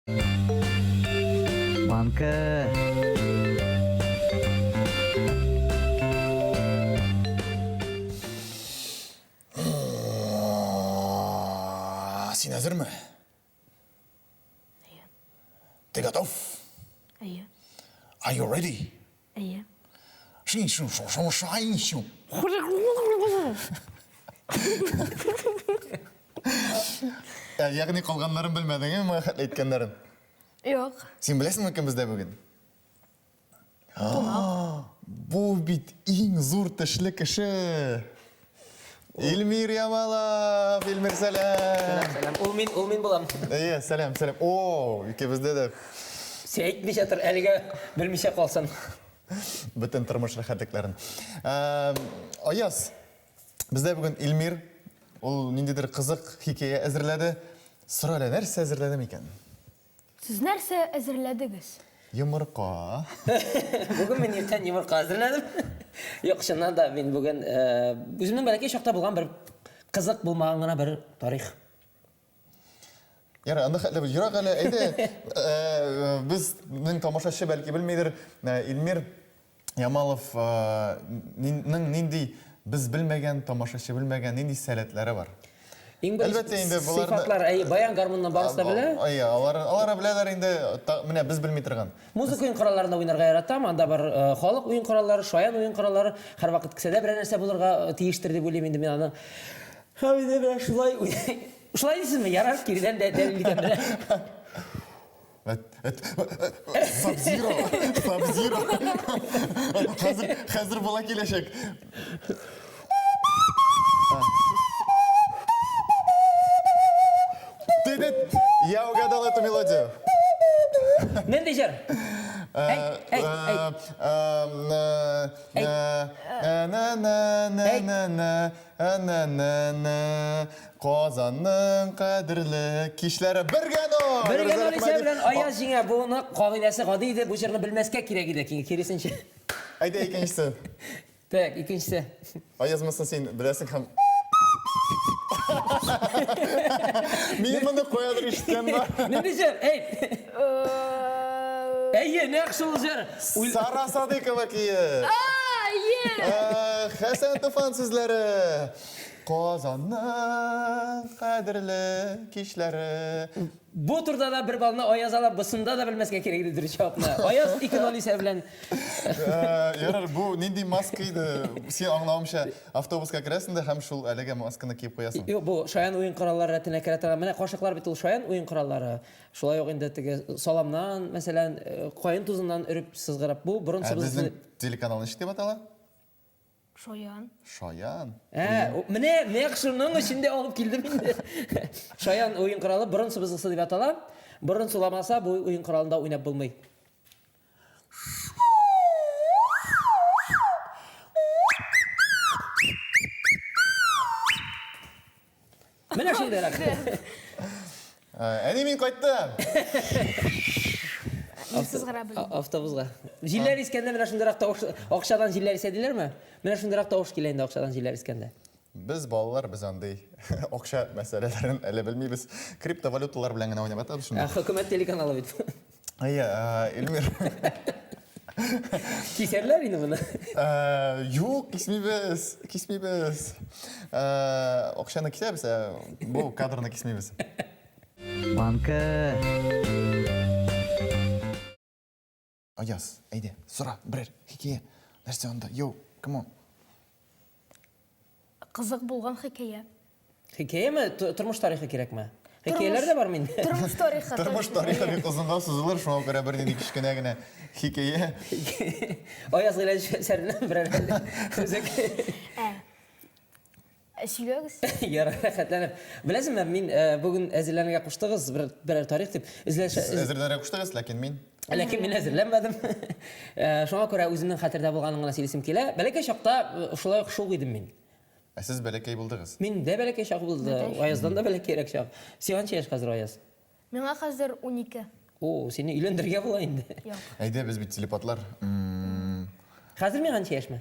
Манка. Сен әзірмі? Иә. Ты готов? Иә. Are you ready? Иә. Яғни қалғанларын білмедің, ме хат айткандарын? Жоқ. Сен білесің мүмкін бізде бүгін? Бұл бит ең зор тішлік кіші. Илмир Ямалов, Илмир, сәлем. Сәлем. Ул мин булам. Иә, сәлем. О, екеумізде де Сен әйтмешә тор, әлегә белмичә калсын. бүтін тұрмыш рахаттыкларын. Аяз, бізде бүгін Илмир, ол нендедір қызық хикая әзірледі. Сұрайлы, нәрсе әзірледі екен? Сіз нәрсе әзірледіңіз? Йомырқа. Бүген мен ертең йомырка әзерләдем. Юк, чыннан да мен бүген үземнең бәләкәй чакта булган бер кызык булмаган гына бер тарих. Яра, анда хәтле юрак әле әйде. Безнең тамашачы бәлки белмидер, Илмир Ямалов нинди без белмәгән, тамашачы белмәгән нинди сәләтләре бар. Әлбәттә инде булар сыйфатлар, баян гармуннан барысы да белә. Алар беләләр инде, менә без белми торган. Музыка уен коралларында уйнарга яратам, анда бар халык уен кораллары, шаян уен кораллары, һәрвакыт кесәдә бер нәрсә булырга тиештер дип уйлыйм инде мен аны. Хәмидә бер шулай шулай дисезме, ярар, киридән дә дәлилгән белә. Сабзиро. Хәзер була киләчәк. Я угадал эту мелодию. Нинди җыр? Казанның кадерле кичләре бергәно. Бергән Алиса белән Аяз җиңә буны кагыйдәсе гади иде, бу җырны белмәскә кирәк иде, киресенчә. Әйдә икенчесе. Так, икенчесе. Аязмасын син беләсең һәм Мин моны куядыр ишеткән бар. Нинди җыр? Әйе, нәкъ шул җыр. Сара Садыкова кие. Хәсән Туфан сүзләре. Казанның кадерле кичләре. Бу турда да бер балны Аяз алып, бусында да белмәскә кирәк иде дөрес җавапны. Аяз 2 Алиса белән. Ярар, бу нинди маска иде? Син аңлавымча, автобуска керәсең дә һәм шул әлегә масканы киеп куясың. Юк, бу шаян уен кораллары рәтенә керә торган. Менә кашыклар бит ул шаян уен кораллары. Шулай ук инде теге саламнан, мәсәлән, каен тузыннан үреп сызгырып, бу борын Безнең телеканал ничек дип атала? Шоян. Шаян. Менә нәкъ шуның өчен алып килдем инде. Шаян уен коралы борын сыбызгысы дип атала. Борын суламаса, бу уен коралында уйнап булмый. Менә шундыйрак. Әни мин кайттым. Сызгыра белмим. Автобусга. Җилләр искәндә менә шундыйрак акчадан җилләр исә диләрме? Менә шундыйрак тавыш килә инде акчадан җилләр искәндә. Без балалар без андый акча мәсьәләләрен әле белмибез. Криптовалюталар белән генә уйнап атабыз шунда. Хөкүмәт телеканалы бит. Илмир. Кисәрләр инде моны. Юк, кисмибез. Акчаны кисәбез, бу кадрны кисмибез. Манка. Аяз, әйдә, сора, берәр хикәя. Нәрсә анда? Йоу, come on. Қызық болған хикая. Хикәяме, тормыш тарихы кирәкме? Хикәяләр дә бар миндә. Тормыш тарихы. Тормыш тарихы бик озынга сузылыр, шуңа күрә бер нинди кичкенә генә хикәя. Аяз гыйлә сәрнә берәр. Үзек. Сөйләгез. Ярар, хәтләнеп. Беләсезме, мин бүген әзерләнергә куштыгыз берәр тарих дип. Әзерләнергә куштыгыз, ләкин мин әзерләнмәдем. Шуңа күрә үземнең хәтердә булганын гына сөйлисем килә. Бәләкәй чакта шулай ук шул идем мин. Сез бәләкәй булдыгыз. Мин дә бәләкәй чак булды. Аяздан да бәләкәйрәк чак. Син ничә яшь хәзер, Аяз? Миңа хәзер 12. О, сине өйләндергә була инде. Юк. Әйдә, без бит телепатлар. Хәзер миңа ничә яшьме?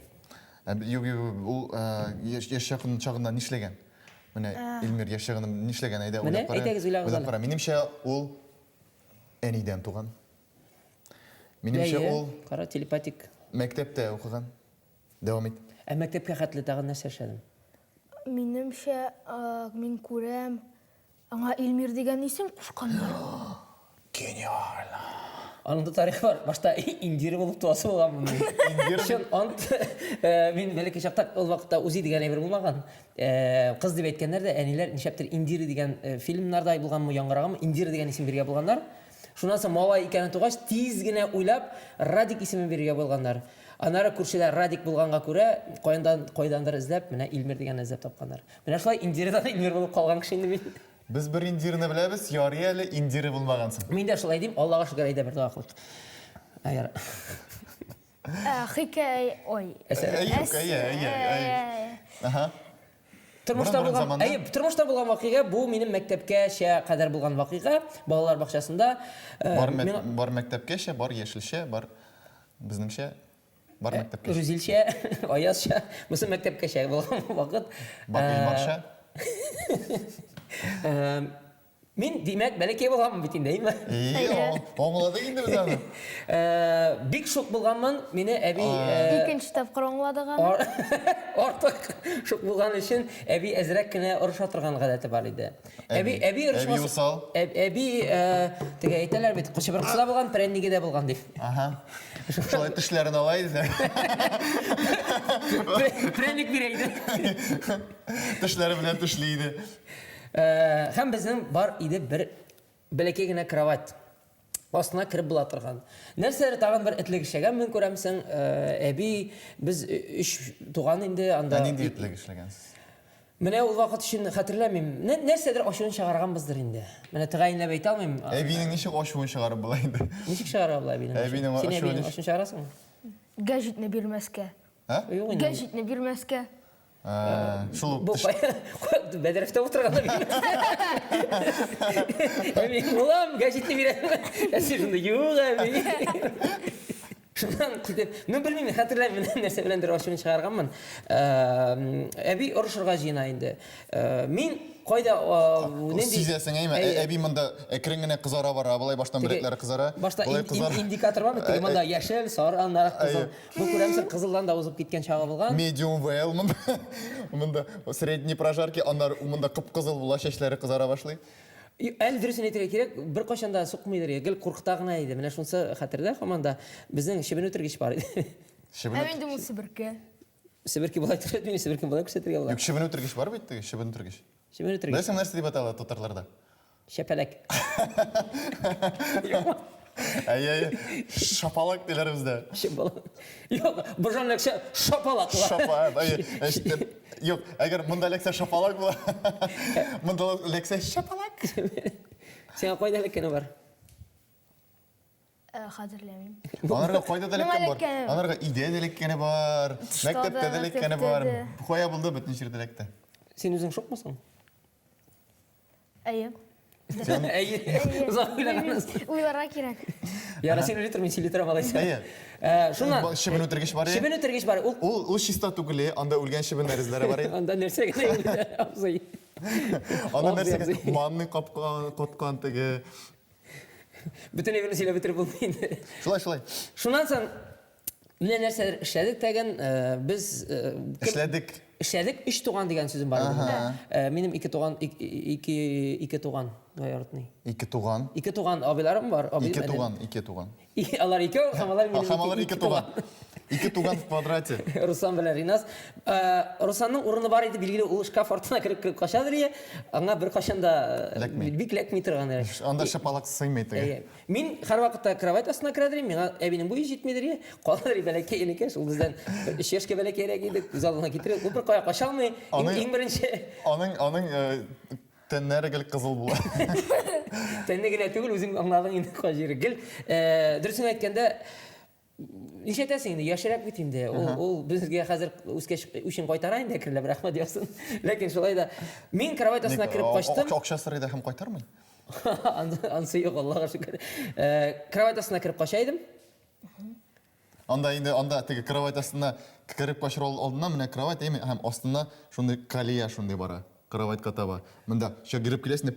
Юк, ул яшьягын чагында нишләгән? Менә Илмир яшьягын нишләгән? Әйдә, Менә әйтәгез, уйлап Минемчә ул әниден туған. Меніңше ол Қара телепатик. мектепте оқыған. Дәвам ет. Мектепке хәтле тагын нәрсә эшләдем? Минемчә, мин күрәм, аңа Илмир дигән исем кушканнар. Гениально. Аның да тарихы бар. Башта индире булып туасы булган моның. Индир? Шон ант мин бәлки чакта ул вакытта үзи дигән әйбер булмаган. Кыз дип әйткәннәр дә әниләр нишәптер индире дигән фильмнарда булганмы, яңгыраганмы, индире дигән исем биргә булганнар. Шуннан соң малай икәнен тугач тиз генә уйлап Радик исемен биргә булганнар. Анары күршеләр Радик булганга күрә кайдандыр эзләп, менә Илмир дигән эзләп тапканнар. Менә шулай индиредан Илмир булып калган кеше инде мин. Біз бір индиріні білеміз, ярый әлі индирі булмағансың. Мин дә шулай дим, Аллага шөкер әйдә бер дәваклык. Әгәр Хикәй, ой. Аха. Тормышта Борын-борын булган, заманда? тормышта булган вакыйга бу минем мәктәпкәчә кадәр булган вакыйга, балалар бакчасында. Бар мәктәпкәчә, бар яшелчә, бар безнеңчә, бар мәктәпкәчә. Рүзилчә, Аязча, бусы мәктәпкәчә булган вакыт. Бар Илмарча. Мин димәк бәләкәй булганмын бит инде, әйме? Аңладык инде без аны. Бик шок булганмын, мине әби Икенче тапкыр аңладык аны. артык шок булган өчен әби әзрәк кенә орыша торган гадәте бар иде. Әби орышмас. Әби усал. Әби теге әйтәләр бит, кычыбыркыда булган, прәнниге дә булган дип. Аха. Шулай тешләрен алайды. Прәнник бирәйде. Тешләре белән тешлейде. Һәм безнең бар иде бер бәләкәй генә кровать. Астына кирип була торган. Нәрсәләр тагын бер этлек эшләгән, мен күрәмсең, әби без 3 туган инде анда. Нинди итлек эшләгәнсез? Менә ул вакыт өчен хәтерләмим. Нәрсәдер ачуын чыгарганбыздыр инде. Менә тәгаенләп әйтә алмыйм. Әбинең ничек ачуын чыгарып була инде? Ничек чыгара була әбинең? Әбинең Син ачуын әбинең ачуын чыгарасың? Гәҗитне бирмәскә. Юк инде. Гәҗитне бирмәскә. Шул Бу бәдәрәфтә утырганда Әби, улам, гәҗитне бирәм. Әсир шунда юк әби. Шуннан китеп, мен белмим, хәтерләмим нәрсә беләндер ачуын чыгарганмын. Әби орышырга җыена инде. Мин кайда нинди сизәсең әйме? Әби монда әкрен генә кызара бара, булай баштан берекләре кызара. Башта индикатор бармы? Теге монда яшел, сары, аннары кызыл. Бу күрәмсең кызылдан да узып киткән чагы булган. Medium well монда средний прожарки, аннары монда кып-кызыл була, чәчләре кызара башлый. Әле дөресен әйтергә кирәк, бер кайчанда сукмыйдыр, гел куркыта гына иде. Менә шунысы хәтердә, һаманда безнең шебен үтергеч бар иде. Әминде ул Себерке. Себерке булай торды, мин себерке булай күрсәтергә була. Юк, шебен үтергеч бар бит, шебен үтергеч. Шебен үтергеч. Беләсең нәрсә дип атала татарларда? Шәпәләк. Шапалак диләр бездә. Шәпәләк. Юк, божанлык шапалак. Шапалак. Юк, әгәр монда лекция шапалак була. Монда лекция шапалак. Сиңа кайда леккәне бар? Хәтерләмим. Анарга кайда да леккән бар. Анарга идея да леккәне бар. Мәктәптә дә леккәне бар. Кая булды бөтен җирдә лекте. Син үзең шокмысың? Әйе. Әйе. Узак уйлагансыз. Уйларга кирәк. Яра син литр, мин литр малайсың. Әйе. Шуннан Шебен үтергеч бар. Шебен үтергеч бар. Ул чиста түгел, анда үлгән шебеннәр эзләре бар. Анда нәрсә генә абзый. Анда нәрсә манны капкан теге. Бүтән эвен сөйләп бетереп булмый. Шулай. Шуннан соң менә нәрсәләр эшләдек тәгән без эшләдек 3 туган дигән сүзем бар иде. Минем 2 туган 2 туган гаяртный. 2 туган. 2 туган абыйларым бар. 2 туган. Алар 2, хамалар минем 2. Хамалар 2 туган. 2 туган в квадрате. Руслан белән Ринас. Русланның урыны бар иде, билгеле, ул шкаф артына кирип качадыр ия. Аңа бер кашанда бик ләкми торган. Анда шапалак сыймый теге. Мин һәр вакытта кровать астына керәдем, миңа әбинең буе җитмидер ия. Калдыр бәләкәй инекеш, ул бездән 3 яшькә бәләкәйрәк иде, күз алдына китереп, ул бер кая кача алмый. Иң беренче Аның тәннәре гел кызыл була. Тәнне генә түгел, үзең аңладың инде каҗиры. Гел дөресен әйткәндә нишәтәсең инде, яшәрәк бит инде. Ул безгә хәзер үскәч өчен кайтара инде, кирләп рәхмәт ясын. Ләкин шулай да мин кровать астына кирип качтым. Акча сорый да һәм кайтармый. Ансы юк, Аллага шөкер. Кровать астына кирип кача идем. Анда теге кровать астына кирип качыр алдына менә кровать һәм астына шундый колея шундый бара. Кровать катаба. Монда шо кирип киләсең,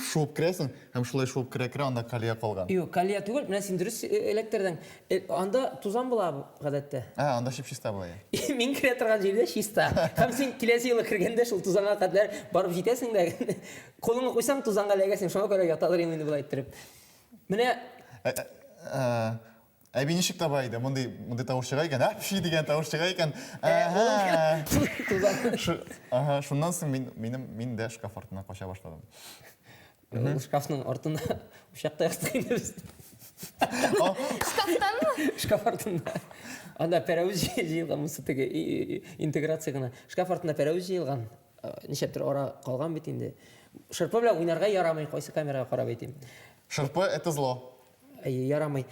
шуып кересің, һәм шулай шуып кере-кере анда калия калган. Юк, калия түгел, менә син дөрес электрдән. Анда тузан була гадәттә. Анда чип-чиста була. Мин керә торган җирдә чиста. Һәм син киләсе елы кергәндә шул тузанга кадәр барып җитәсең дә, кулыңны куйсаң тузанга эләгәсең, шуңа күрә яталар инде булай иттереп. Менә Әби ничек таба иде? Мондай тавыш чыга икән, пши дигән тавыш чыга икән. тузан. Шуннан соң мин дә шкаф артына кача башладым. Шкафның артында ушакта ятты инде без. Шкафтанмы? Шкаф артында. Анда пәрәүз җыелган мысы теге интеграция гына. Шкаф артында пәрәүз җыелган. Ничәптер ара калган бит инде. Шырпы белән уйнарга ярамый, кайсы камерага карап әйтим. Шырпы это зло. Ярамый.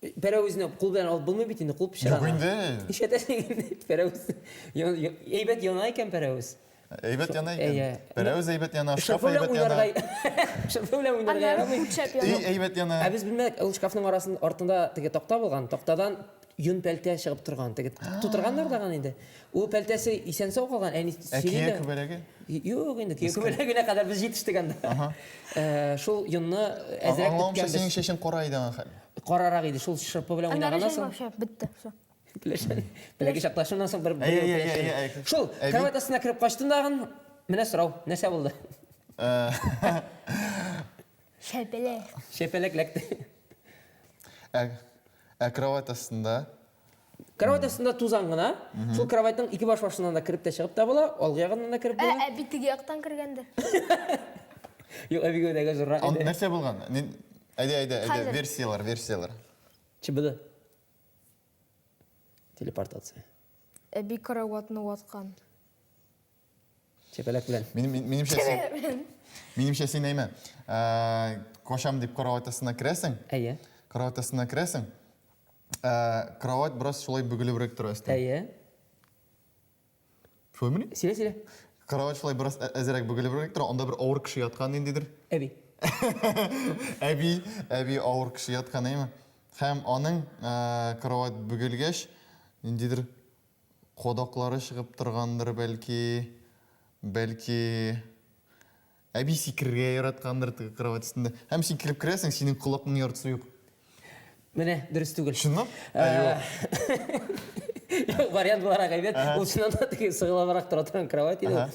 Пәрәүзне кул белән алып булмый бит инде, кул пешерә. Юк инде. Ишәтәсең инде пәрәүз. Әйбәт яна икән пәрәүз. Әйбәт яна икән. Пәрәүз әйбәт яна, шкаф Шырпы белән әйбәт яна. уйнарга. Шырпы белән уйнарга Анда ярамый. үтшәп И яна. әйбәт яна. Ә без белмәдек, ул шкафның артында теге такта булган. Тактадан юн пәлтә чыгып торган. Теге тутырганнар даган инде. Ул пәлтәсе исән сау калган. Әни Әкие күбәләге. Юк инде, күбәләгенә кадәр без җитештек анда. Шул юнны әзрәк Аңламча биткән синең без. чәчең кара иде аңа. Карарак иде, шул шырпы белән Анда уйнаганнан решен соң. вообще битте. Всё. Беләге чаклашуыннан соң бер Әй. Шул кровать астына кереп качтым дагын. Менә сорау, нәрсә булды? Шәпеле. Шәпәләк ләкте. Кровать астында Кровать астында тузан гына. Шул кроватьның ике башыннан да кирип тә чыгып та була, алгы ягыннан да кирип була. Битеге яктан кергәндер. Юк, әбигә дәгә зурра иде. нәрсә булган? Әйдә, Хәзер. версиялар. Чыбыды. Телепортация. Би караватны ваткан. Шәпәләк белән. Минемчә син әймә. Кошам дип кровать астына керәсең. Әйе. Кровать астына керәсең. Кровать бераз шулай бөгелебрәк тора өстә. Әйе. Шулаймы? Сөйлә. Кровать шулай бераз әзрәк бөгелебрәк тора. Анда бер авыр кеше яткан индидер. Әби. Әби авыр кеше яткан әйме. Һәм аның кровать бөгелгәч, индидер кодаклары чыгып торгандыр бәлки әби сикергә яраткандыр теге кровать өстендә. Һәм син кирип керәсең, синең колакның яртысы юк. Менә дөрес түгел. Чынлап? Вариант буларак әйбәт. Ул чыннан да теге сыгылабрак тора торган кровать иде.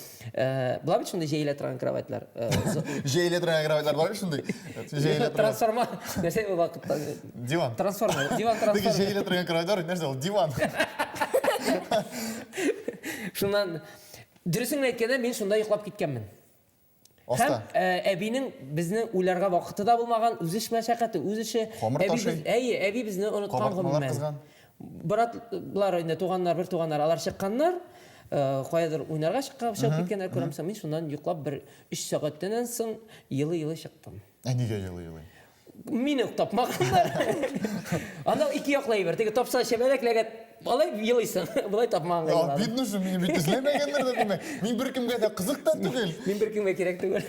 Була бит шундай җәйлә торган кроватьлар. Җәйле торган кроватьлар бар шундай. Җәйле торган. Трансформа. Нәрсә ул вакытта? Диван. Трансформер. Диван Теге трансформер. җәйле торган кроватьлар нәрсә ул? Диван. Шуннан дөресен әйткәндә мин шунда йоклап киткәнмен. Оста. Һәм әбинең безне уйларга вакыты да булмаган, үз эш мәшәкате, үз эше. Әби безне оныткан гомумән. Братлар инде туганнар, бер туганнар, алар чыкканнар, каядыр уйнарга чыгып киткәннәр күрәмсәң, мин шуннан йоклап бер 3 сәгатьтән соң йылы чыктым. Нигә йылы? Мине тапмаганнар. Анда ике яклай бер, теге тапса шәбәләкләгә алай йылыйсың, булай тапмаган. Бидно шу, мине бит эзләмәгәннәр дә димәк. Мин бер кемгә дә кызык та түгел. Мин бер кемгә кирәк түгел.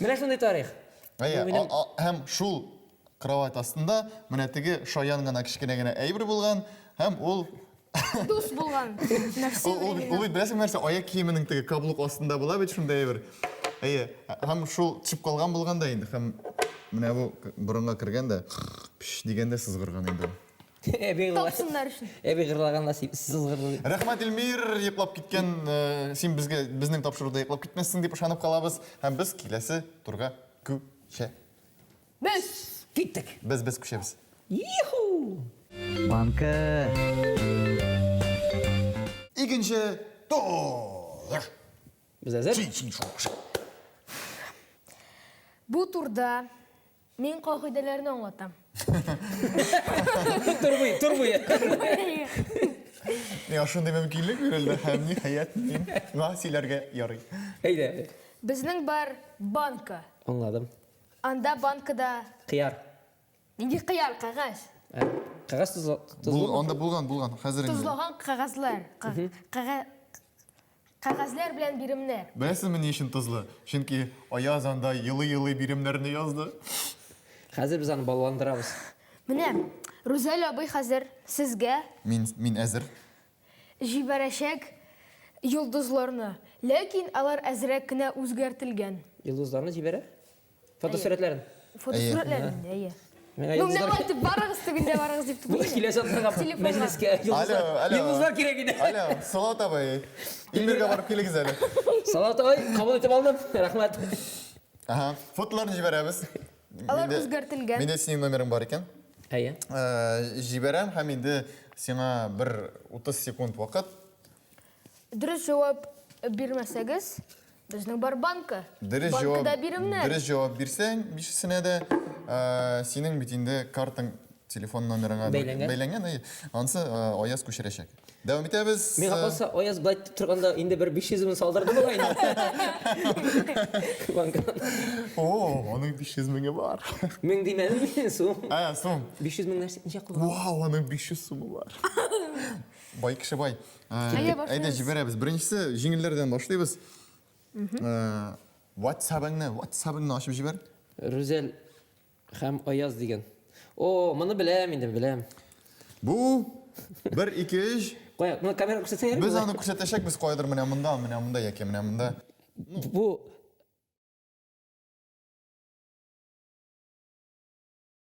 Менә шундый тарих. Һәм шул кровать астында менә теге шаян гына кичкенә генә әйбер булган, һәм ул Дус булган. ул бит беләсең нәрсә, аяк киеменең теге каблук астында була бит шундай әйбер. Һәм шул төшеп калган булганда инде, һәм менә бу борынга кергәндә пиш дигәндә сызгырган инде. Тапсыннар өчен. Әби гырлаган насип сызгырды. Рәхмәт Илмир, йоклап киткән, син безнең тапшыруда йоклап китмәссең дип ышанып калабыз, һәм без киләсе турга күчә. Без Киттек. Без күчәбез. Юху! Банка. Икенче тур. Без әзер. бу турда мин кагыйдәләрне аңлатам. Турбуй. Я шундый мөмкинлек бирелде һәм ниһаять мин сөйләргә ярый. Әйдә. Безнең бар банка. Аңладым. Анда банкада Кыяр. нинди кыяр кагаз. Кагаз Анда булган, хәзер инде. Тузлаган кагазлар. Кагазлар белән биремнәр. Беләсезме ни өчен тозлы? Чөнки Аяз анда йылы биремнәрне язды. Хәзер без аны балландырабыз. Менә Рузаль абый хәзер сезгә Мин әзер. җибәрәчәк йолдызларны, ләкин алар әзрәк кенә үзгәртелгән. Йолдызларны җибәрә? Фотосуретлерін. Фотосуретлерін, иә. Мен Ну, не йылдыздар айтып барыңыз түгінде барыңыз деп бұл тұр. келесі отырған Телефонға. мәжіліске йылдыздар керек еді. Алло, Салауат абай. Илмирге барып келіңіз әлі. Салауат ой, қабыл етіп алдым. Рахмат. Аха, фотоларын жібереміз. Алар Менде- өзгертілген. Менде сенің номерің бар екен. Әйе. Жіберем, һәм енді сеңа бір 30 секунд вақыт. Дұрыс жауап бермесеңіз, біздің бар банка. Дұрыс Банкада берімнер. дұрыс жауап берсең, бишісіне де сенің бетінде картың телефон номеріңа Бәйләнгән. бәйләнгән. Ансы Ояз көшірешек. Дәвам етеміз. Мен қалса Ояз былай тұрғанда енді бір 500 мың салдырды ғой енді. Банкадан. О, оның 500 мыңы бар. Мың деймәдім мен сум. Сум. 500 мың нәрсе неше қылған? Вау, оның 500 сумы бар. Бай кіші бай. Башlayамыз. Әйде жібереміз. Біріншісі жеңілдерден башлаймыз. WhatsApp-ыңны ашып жібер. Рүзел һәм Ояз деген. О, мұны білем, енді білем. Бұл 1-2-3. Қоя, мұны камера көрсетсең Біз аны көрсетешек, біз қойдыр міне мұнда яке, міне мұнда. Бұл